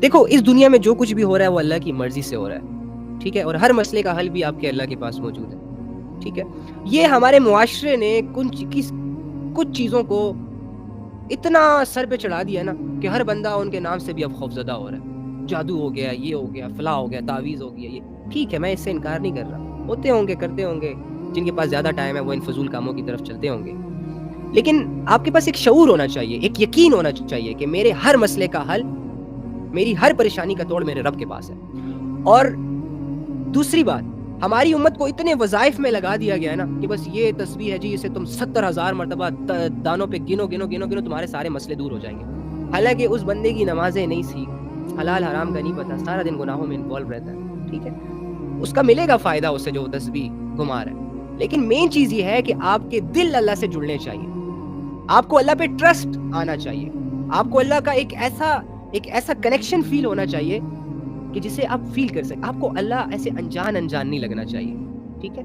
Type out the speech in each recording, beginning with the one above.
دیکھو اس دنیا میں جو کچھ بھی ہو رہا ہے وہ اللہ کی مرضی سے ہو رہا ہے، ٹھیک ہے، اور ہر مسئلے کا حل بھی آپ کے اللہ کے پاس موجود ہے، ٹھیک ہے. یہ ہمارے معاشرے نے کچھ چیزوں کو اتنا سر پہ چڑھا دیا نا کہ ہر بندہ ان کے نام سے بھی اب خوفزدہ ہو رہا ہے. جادو ہو گیا، یہ ہو گیا، فلاں ہو گیا، تعویذ ہو گیا. یہ ٹھیک ہے، میں اس سے انکار نہیں کر رہا، ہوتے ہوں گے، کرتے ہوں گے، جن کے پاس زیادہ ٹائم ہے وہ ان فضول کاموں کی طرف چلتے ہوں گے. لیکن آپ کے پاس ایک شعور ہونا چاہیے، ایک یقین ہونا چاہیے کہ میرے ہر مسئلے کا حل، میری ہر پریشانی کا توڑ میرے رب کے پاس ہے. اور دوسری بات، ہماری امت کو اتنے وظائف میں لگا دیا گیا ہے نا کہ بس یہ تسبیح ہے جی، اسے تم 70,000 مرتبہ دانوں پہ گنو گنو گنو گنو، تمہارے سارے مسئلے دور ہو جائیں گے. حالانکہ اس بندے کی نمازیں نہیں سیکھ، حلال حرام کا نہیں پتا، سارا دن گناہوں میں انوالو رہتا ہے، ٹھیک ہے. اس کا ملے گا فائدہ اس سے جو تسبیح گھما رہا ہے. لیکن مین چیز یہ ہے کہ آپ کے دل اللہ سے جڑنے چاہیے، آپ کو اللہ پہ ٹرسٹ آنا چاہیے، آپ کو اللہ کا ایک ایسا کنیکشن فیل ہونا چاہیے کہ جسے آپ فیل کر سکیں. آپ کو اللہ ایسے انجان نہیں لگنا چاہیے، ٹھیک ہے.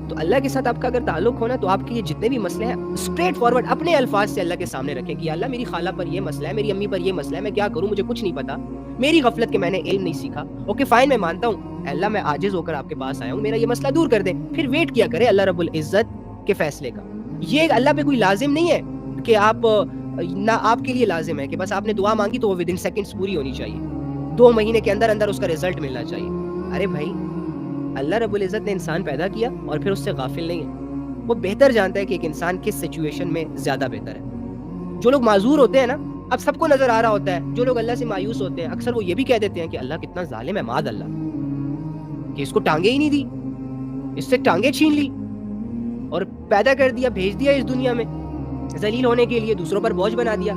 تو اللہ کے ساتھ آپ کا اگر تعلق ہونا تو آپ کے یہ جتنے بھی مسئلے ہیں اسٹریٹ فارورڈ اپنے الفاظ سے اللہ کے سامنے رکھیں کہ اللہ میری خالہ پر یہ مسئلہ ہے، میری امی پر یہ مسئلہ ہے، میں کیا کروں، مجھے کچھ نہیں پتا، میری غفلت کہ میں نے علم نہیں سیکھا. اوکے فائن، میں مانتا ہوں اللہ میں عاجز ہو کر آپ کے پاس آیا ہوں، میرا یہ مسئلہ دور کر دیں. پھر ویٹ کیا کرے اللہ رب العزت کے فیصلے کا. یہ اللہ پہ کوئی لازم نہیں ہے کہ آپ نہ آپ کے لیے لازم ہے کہ بس آپ نے دعا مانگی تو وہ ود ان سیکنڈز پوری ہونی چاہیے، 2 مہینے کے اندر اس کا رزلٹ ملنا چاہیے. ارے بھائی، اللہ رب العزت نے انسان پیدا کیا اور پھر اس سے غافل نہیں ہے. وہ بہتر جانتا ہے کہ ایک انسان کس سچویشن میں زیادہ بہتر ہے. جو لوگ معذور ہوتے ہیں نا، اب سب کو نظر آ رہا ہوتا ہے، جو لوگ اللہ سے مایوس ہوتے ہیں اکثر وہ یہ بھی کہہ دیتے ہیں کہ اللہ کتنا ظالم ہے، معاذ اللہ، کہ اس کو ٹانگیں ہی نہیں دی، اس سے ٹانگیں چھین لی اور پیدا کر دیا، بھیج دیا اس دنیا میں ذلیل ہونے کے لیے، دوسروں پر بوجھ بنا دیا.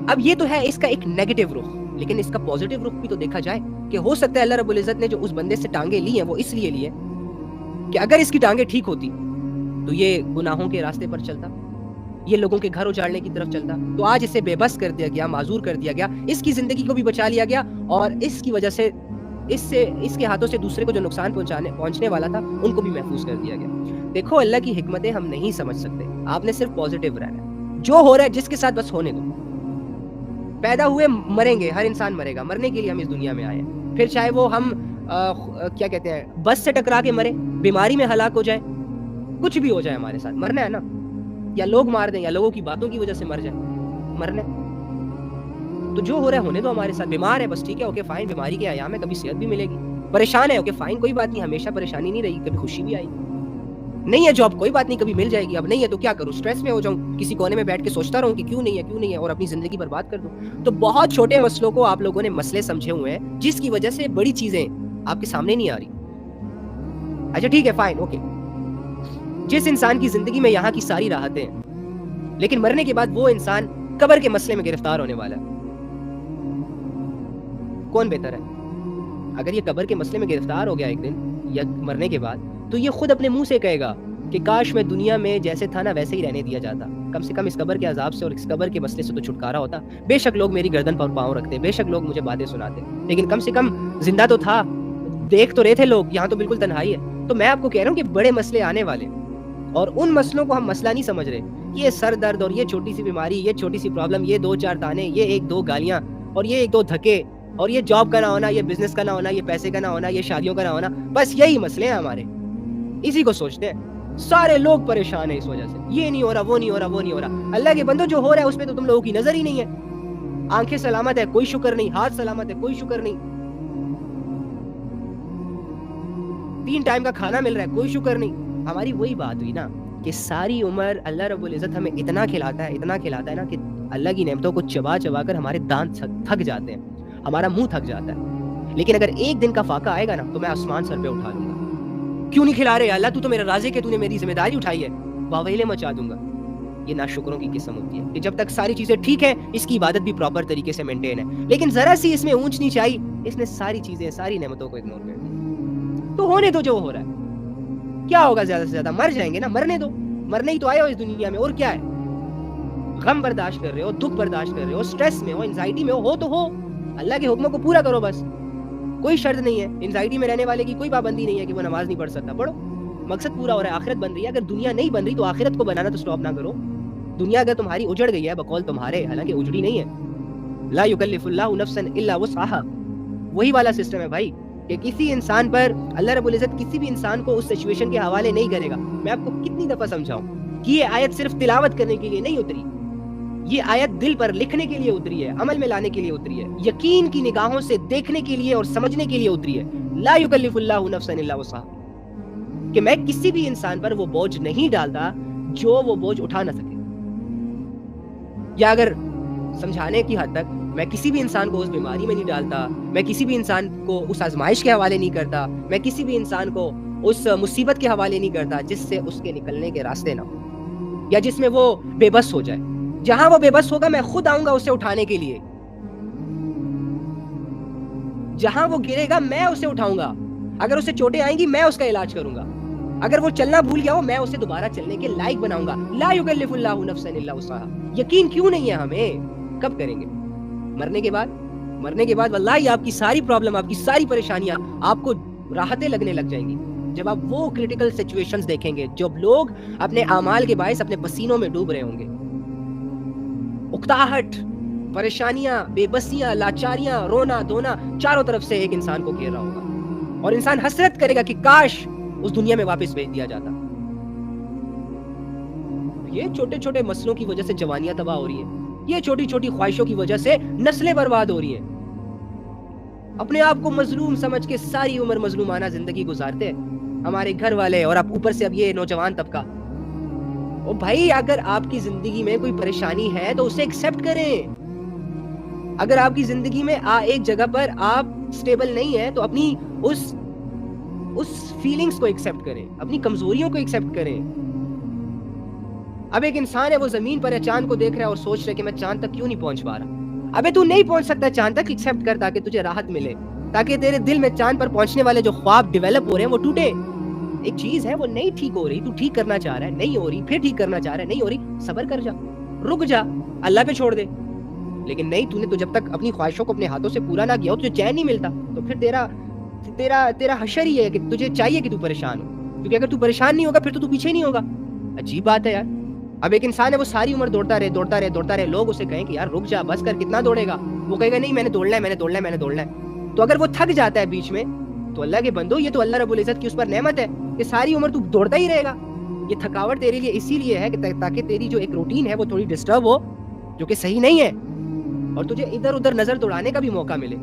اب یہ تو ہے اس کا ایک نیگیٹو رخ، لیکن اس کا پازیٹو رخ بھی تو دیکھا جائے کہ ہو سکتا ہے اللہ رب العزت نے جو اس بندے سے ٹانگیں لی ہیں وہ اس لیے لی ہیں کہ اگر اس کی ٹانگیں ٹھیک ہوتی تو یہ گناہوں کے راستے پر چلتا، یہ لوگوں کے گھر اجاڑنے کی طرف چلتا. تو آج اسے بے بس کر دیا گیا، معذور کر دیا گیا، اس کی زندگی کو بھی بچا لیا گیا، اور اس کی وجہ سے اس کے ہاتھوں سے دوسرے کو جو نقصان پہنچنے والا تھا ان کو بھی محفوظ کر دیا گیا. دیکھو اللہ کی حکمتیں ہم نہیں سمجھ سکتے، آپ نے صرف پازیٹیو رہنا ہے. جو ہو رہا ہے جس کے ساتھ بس ہونے دو. پیدا ہوئے مریں گے، ہر انسان مرے گا، مرنے کے لیے ہم اس دنیا میں آئے ہیں. پھر چاہے وہ ہم کیا کہتے ہیں بس سے ٹکرا کے مرے، بیماری میں ہلاک ہو جائے، کچھ بھی ہو جائے ہمارے ساتھ، مرنا ہے نا. یا لوگ مار دیں یا لوگوں کی باتوں کی وجہ سے مر جائے، مرنا ہے. تو جو ہو رہا ہے ہونے دو ہمارے ساتھ. بیمار ہے بس ٹھیک ہے، اوکے فائن، بیماری کے ایام ہے، کبھی صحت بھی ملے گی. پریشان ہے، اوکے فائن، کوئی بات نہیں، ہمیشہ پریشانی نہیں رہی، کبھی خوشی بھی آئی. نہیں ہے جاب، کوئی بات نہیں، کبھی مل جائے گی. اب نہیں ہے تو کیا کروں، اسٹریس میں ہو جاؤں، کسی کونے میں بیٹھ کے سوچتا رہوں کہ کیوں نہیں ہے اور اپنی زندگی برباد کر دوں. تو بہت چھوٹے مسئلوں کو آپ لوگوں نے مسئلے سمجھے ہوئے ہیں جس کی وجہ سے بڑی چیزیں آپ کے سامنے نہیں آ رہی. اچھا ٹھیک ہے فائن، اوکے، جس انسان کی زندگی میں یہاں کی ساری راحتیں ہیں لیکن مرنے کے بعد وہ انسان قبر کے مسئلے میں گرفتار ہونے والا ہے، کون بہتر ہے؟ اگر یہ قبر کے مسئلے میں گرفتار ہو گیا ایک دن یا مرنے کے بعد تو یہ خود اپنے منہ سے کہے گا کہ کاش میں دنیا میں جیسے تھا نا ویسے ہی رہنے دیا جاتا، کم سے کم اس قبر کے عذاب سے اور اس قبر کے مسئلے سے تو چھٹکارا ہوتا. بے شک لوگ میری گردن پر پاؤں رکھتے، بے شک لوگ مجھے باتیں سناتے، لیکن کم سے کم زندہ تو تھا، دیکھ تو رہے تھے لوگ. یہاں تو بالکل تنہائی ہے. تو میں آپ کو کہہ رہا ہوں کہ بڑے مسئلے آنے والے اور ان مسئلوں کو ہم مسئلہ نہیں سمجھ رہے. یہ سر درد اور یہ چھوٹی سی بیماری، یہ چھوٹی سی پرابلم، یہ 2-4 تانے، یہ 1-2 گالیاں اور یہ 1-2 دھکے اور یہ جاب کا نہ ہونا، یہ بزنس کا نہ ہونا، یہ پیسے کا نہ ہونا، یہ شادیوں کا نہ ہونا، بس یہی مسئلے ہیں ہمارے. اسی کو سوچتے ہیں. سارے لوگ پریشان ہیں اس وجہ سے، یہ نہیں ہو رہا، وہ نہیں ہو رہا، وہ نہیں ہو رہا. اللہ کے بندو جو ہو رہا ہے اس پہ تو تم لوگوں کی نظر ہی نہیں ہے. آنکھیں سلامت ہے، کوئی شکر نہیں. ہاتھ سلامت ہے، کوئی شکر نہیں. 3 ٹائم کا کھانا مل رہا ہے، کوئی شکر نہیں. ہماری وہی بات ہوئی نا کہ ساری عمر اللہ رب العزت ہمیں اتنا کھلاتا ہے نا کہ اللہ کی نعمتوں کو چبا کر ہمارے دانت تھک جاتے ہیں، ہمارا منہ تھک جاتا ہے. لیکن اگر ایک دن کا فاقہ آئے گا نا تو میں آسمان سر پہ اٹھا لوں گا. کیوں نہیں کھلا رہے اللہ، تو میرا رازق ہے، تو نے میری ذمہ داری اٹھائی ہے، واویلے مچا دوں گا. یہ ناشکروں کی قسم ہوتی ہے کہ جب تک ساری چیزیں ٹھیک ہیں اس کی عبادت بھی پراپر طریقے سے مینٹین ہے، لیکن ذرا سی اس میں اونچ نیچ آئی، اس نے ساری چیزیں، ساری نعمتوں کو اگنور کر دیا. تو ہونے دو جو ہو رہا ہے. کیا ہوگا زیادہ سے زیادہ؟ مر جائیں گے نا، مرنے دو. مرنے ہی تو آئے ہو اس دنیا میں، اور کیا ہے؟ غم برداشت کر رہے ہو، دکھ برداشت کر رہے ہو، سٹریس میں ہو، انزائٹی میں ہو تو ہو. اللہ کے حکموں کو پورا کرو بس. کوئی شرط نہیں ہے، انزائٹی میں رہنے والے کی کوئی پابندی نہیں ہے کہ وہ نماز نہیں پڑھ سکتا، پڑھو. مقصد پورا ہو رہا ہے، آخرت بن رہی ہے. اگر دنیا نہیں بن رہی تو آخرت کو بنانا تو سٹاپ نہ کرو. دنیا اگر تمہاری اجڑ گئی ہے بقول تمہارے، حالانکہ اجڑی نہیں ہے، لا یکلف اللہ نفسا الا وسعها. وہی والا سسٹم ہے بھائی کہ کسی انسان پر اللہ رب العزت کسی بھی انسان کو اس سچویشن کے حوالے نہیں کرے گا. میں آپ کو کتنی دفعہ سمجھاؤں کہ یہ آیت صرف تلاوت کرنے کے لیے نہیں اتری, یہ آیت دل پر لکھنے کے لیے اتری ہے, عمل میں لانے کے لیے اتری ہے, یقین کی نگاہوں سے دیکھنے کے لیے اور سمجھنے کے لیے اتری ہے. لا یکلف اللہ نفسا الا وسعها, کہ میں کسی بھی انسان پر وہ بوجھ نہیں ڈالتا جو وہ بوجھ اٹھا نہ سکے. یا اگر سمجھانے کی حد تک میں کسی بھی انسان کو اس بیماری میں نہیں ڈالتا, میں کسی بھی انسان کو اس آزمائش کے حوالے نہیں کرتا, میں کسی بھی انسان کو اس مصیبت کے حوالے نہیں کرتا جس سے اس کے نکلنے کے راستے نہ ہو, یا جس میں وہ بے بس ہو جائے. جہاں وہ بے بس ہوگا میں خود آؤں گا اسے اٹھانے کے لیے. جہاں وہ گرے گا میں اسے اٹھاؤں گا, اگر اسے چوٹیں آئیں گی میں اس کا علاج کروں گا, اگر وہ چلنا بھول گیا ہو میں اسے دوبارہ چلنے کے لائق بناؤں گا. لا یکلف اللہ نفسا الا وسعها. یقین کیوں نہیں ہے ہمیں؟ کب کریں گے؟ مرنے کے بعد. مرنے کے بعد واللہ آپ کی ساری پرابلم, آپ کی ساری پریشانیاں آپ کو راحتیں لگنے لگ جائیں گی جب آپ وہ کریٹیکل سچویشنز دیکھیں گے, جب لوگ اپنے اعمال کے باعث اپنے پسینوں میں ڈوب رہے ہوں گے. اکتاہٹ, پریشانیاں, بے بسیاں, لاچاریاں, رونا دھونا چاروں طرف سے ایک انسان کو گھیر رہا ہوگا, اور انسان حسرت کرے گا کہ کاش اس دنیا میں واپس بھیج دیا جاتا. یہ چھوٹے چھوٹے مسئلوں کی وجہ سے جوانیاں تباہ ہو رہی ہیں, یہ چھوٹی چھوٹی خواہشوں کی وجہ سے نسلیں برباد ہو رہی ہیں. اپنے آپ کو مظلوم سمجھ کے ساری عمر مظلومانہ زندگی گزارتے ہمارے گھر والے, اور اب اوپر سے اب یہ نوجوان طبقہ. او بھائی, اگر آپ کی زندگی میں کوئی پریشانی ہے تو اسے ایکسپٹ کریں. اگر آپ کی زندگی میں ایک جگہ پر آپ سٹیبل نہیں ہیں تو اپنی اس فیلنگز کو ایکسپٹ کریں, اپنی کمزوریوں کو ایکسپٹ کریں. اب ایک انسان ہے, وہ زمین پر ہے, چاند کو دیکھ رہا ہے اور سوچ رہا ہے کہ میں چاند تک کیوں نہیں پہنچ پا رہا. ابے تو نہیں پہنچ سکتا چاند تک, ایکسپٹ کر تاکہ تجھے راحت ملے, تاکہ تیرے دل میں چاند پر پہنچنے والے جو خواب ڈیولپ ہو رہے ہیں وہ ٹوٹے. ایک چیز ہے وہ نہیں ٹھیک ہو رہی, تو ٹھیک کرنا چاہ رہا ہے, نہیں ہو رہی, پھر ٹھیک کرنا چاہ رہا ہے, نہیں ہو رہی, صبر کر جا, رک جا, اللہ پہ چھوڑ دے. لیکن نہیں, تو نے تو جب تک اپنی خواہشوں کو اپنے ہاتھوں سے پورا نہ کیا ہو تجھے چین نہیں ملتا. تو پھر تیرا حشر ہی ہے کہ تجھے چاہیے کہ تو پریشان ہو, کیونکہ اگر تو پریشان نہیں ہوگا پھر تو پیچھے نہیں ہوگا. عجیب بات ہے یار. اب ایک انسان ہے, وہ ساری عمر دوڑتا رہے, لوگ اسے کہیں کہ یار رک جا, بس کر, کتنا دوڑے گا. وہ کہے گا نہیں, میں نے دوڑنا ہے. تو اگر وہ تھک جاتا ہے بیچ میں, تو اللہ کے بندو, یہ تو اللہ رب العزت کی اس پر نعمت ہے کہ ساری عمر تو دوڑتا ہی رہے گا. یہ تھکاوٹ تیرے لیے اسی لیے ہے کہ تاکہ تیری جو ایک روٹین ہے وہ تھوڑی ڈسٹرب ہو, جو کہ صحیح نہیں ہے, اور تجھے ادھر ادھر نظر دوڑانے کا بھی موقع ملے.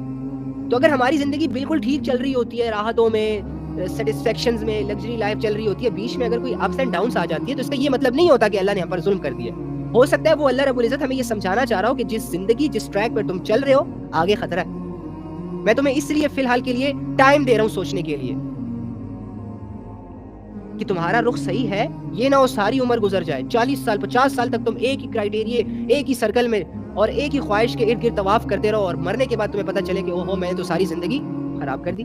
تو اگر ہماری زندگی بالکل ٹھیک چل رہی ہوتی ہے, راحتوں میں, سیٹسفیکشنز میں, لگژری لائف چل رہی ہوتی ہے, بیچ میں اگر کوئی اپس اینڈ ڈاؤنس آ جاتی ہے تو اس کا یہ مطلب نہیں ہوتا کہ اللہ نے ہم پر ظلم کر دیا. ہو سکتا ہے وہ اللہ رب العزت ہمیں یہ سمجھانا چاہ رہا ہو کہ جس ٹریک پر تم چل رہے ہو آگے خطرہ ہے. میں تمہیں اس لیے فی الحال کے لیے ٹائم دے رہا ہوں سوچنے کے لیے کہ تمہارا رخ صحیح ہے. یہ نہ ہو ساری عمر گزر جائے, 40 سال 50 سال تک تم ایک ہی کرائٹیریے, ایک ہی سرکل میں اور ایک ہی خواہش کے ارد گرد طواف کرتے رہو, اور مرنے کے بعد تمہیں پتہ چلے کہ اوہو, میں نے تو ساری زندگی خراب کر دی.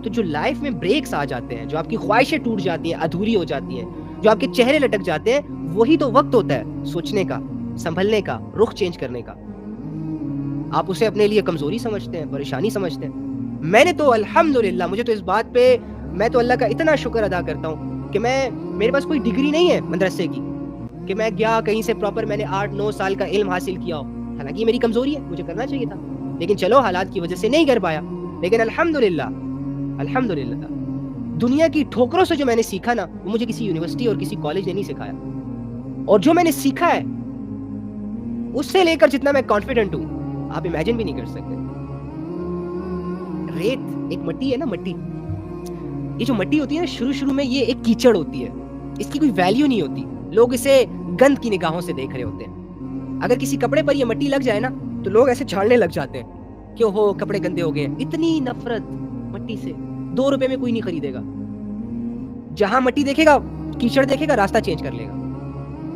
تو جو لائف میں بریکس آ جاتے ہیں, جو آپ کی خواہشیں ٹوٹ جاتی ہیں, ادھوری ہو جاتی ہیں, جو آپ کے چہرے لٹک جاتے ہیں, وہی تو وقت ہوتا ہے سوچنے کا, سنبھلنے کا, رخ چینج کرنے کا. آپ اسے اپنے لیے کمزوری سمجھتے ہیں, پریشانی سمجھتے ہیں. میں نے تو الحمدللہ, مجھے تو اس بات پہ میں تو اللہ کا اتنا شکر ادا کرتا ہوں کہ میرے پاس کوئی ڈگری نہیں ہے مدرسے کی کہ میں گیا کہیں سے پراپر میں نے 8-9 سال کا علم حاصل کیا ہو. حالانکہ یہ میری کمزوری ہے, مجھے کرنا چاہیے تھا, لیکن چلو حالات کی وجہ سے نہیں کر پایا. لیکن الحمدللہ دنیا کی ٹھوکروں سے جو میں نے سیکھا نا, وہ مجھے کسی یونیورسٹی اور کسی کالج نے نہیں سکھایا. اور جو میں نے سیکھا ہے اس سے لے کر جتنا میں کانفیڈنٹ ہوں, آپ امیجن بھی نہیں کر سکتے. ریت ایک مٹی ہے نا, مٹی, یہ جو مٹی ہوتی ہے نا, شروع میں یہ ایک کیچڑ ہوتی ہے, اس کی کوئی ویلیو نہیں ہوتی, لوگ اسے گند کی نگاہوں سے دیکھ رہے ہوتے ہیں. اگر کسی کپڑے پر یہ مٹی لگ جائے نا تو لوگ ایسے جھاڑنے لگ جاتے ہیں کہ اوہو کپڑے گندے ہو گئے. اتنی نفرت مٹی سے, 2 روپے میں کوئی نہیں خریدے گا. جہاں مٹی دیکھے گا, کیچڑ دیکھے گا, راستہ چینج کر لے گا.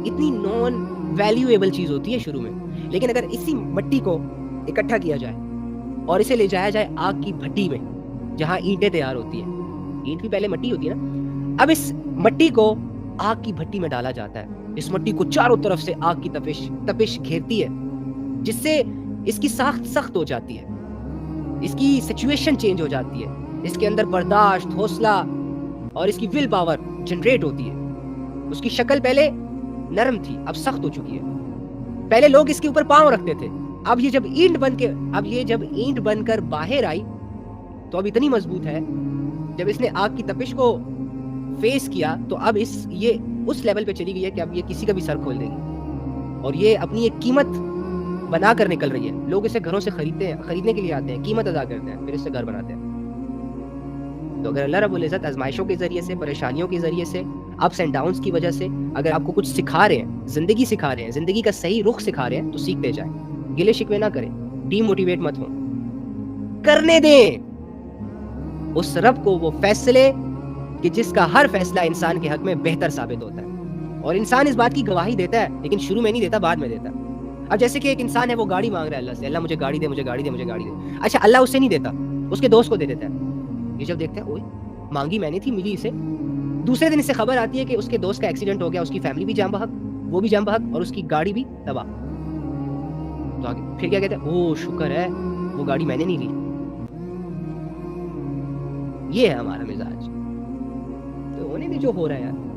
اتنی نان ویلیویبل چیز ہوتی ہے شروع میں. لیکن اگر اسی مٹی کو اکٹھا کیا جائے اور اسے لے جایا جائے آگ کی بھٹی میں, جہاں اینٹیں تیار ہوتی ہیں, اینٹ بھی پہلے مٹی ہوتی ہے نا, اب اس مٹی کو آگ کی بھٹی میں ڈالا جاتا ہے. اس مٹی کو چاروں طرف سے آگ کی تپش گھیرتی ہے, جس سے اس کی ساخت سخت ہو جاتی ہے, اس کی سچویشن چینج ہو جاتی ہے, اس کے اندر برداشت, حوصلہ اور اس کی ول پاور جنریٹ ہوتی ہے. اس کی شکل پہلے نرم تھی, اب سخت ہو چکی ہے. پہلے لوگ اس کے اوپر پاؤں رکھتے تھے، اب یہ جب اینٹ بن کر باہر آئی تو اب اتنی مضبوط ہے، جب اس نے آگ کی تپش کو فیس کیا تو اب یہ اس لیول پہ چلی گئی ہے کہ اب یہ کسی کا بھی سر کھول دے گی، اور یہ اپنی ایک قیمت بنا کر نکل رہی ہے. لوگ اسے گھروں سے خریدنے کے لیے آتے ہیں، قیمت ادا کرتے ہیں، پھر اس سے گھر بناتے ہیں. تو اگر اللہ رب العزت آزمائشوں کے ذریعے سے، پریشانیوں کے ذریعے سے، اپس اینڈ ڈاؤنس کی وجہ سے اگر آپ کو کچھ سکھا رہے ہیں، زندگی سکھا رہے ہیں، زندگی کا صحیح رخ سکھا رہے ہیں، تو سیکھتے جائیں، گلے شکوے نہ کریں، ڈی موٹیویٹ مت ہوں، کرنے دیں اس رب کو وہ فیصلے کہ جس کا ہر فیصلہ انسان کے حق میں بہتر ثابت ہوتا ہے. اور انسان اس بات کی گواہی دیتا ہے لیکن شروع میں نہیں دیتا، بعد میں دیتا ہے. اب جیسے کہ ایک انسان ہے، وہ گاڑی مانگ رہا ہے اللہ سے، اللہ مجھے گاڑی دے، مجھے گاڑی دے، مجھے گاڑی دے. اچھا اللہ اسے نہیں دیتا، اس کے دوست کو دے دیتا ہے. یہ جب دیکھتا ہے اوئے مانگی میں نے تھی، ملی اسے. دوسرے دن اس سے خبر آتی ہے کہ اس کے دوست کا ایکسیڈنٹ ہو گیا، اس کی فیملی بھی جام بحق، وہ بھی جام بحق، اور اس کی گاڑی بھی تباہ. تو آگے پھر کیا کہتے ہیں؟ او شکر ہے وہ گاڑی میں نے نہیں لی. یہ ہے ہمارا مزاج. تو ہونے میں جو ہو رہا ہے یار.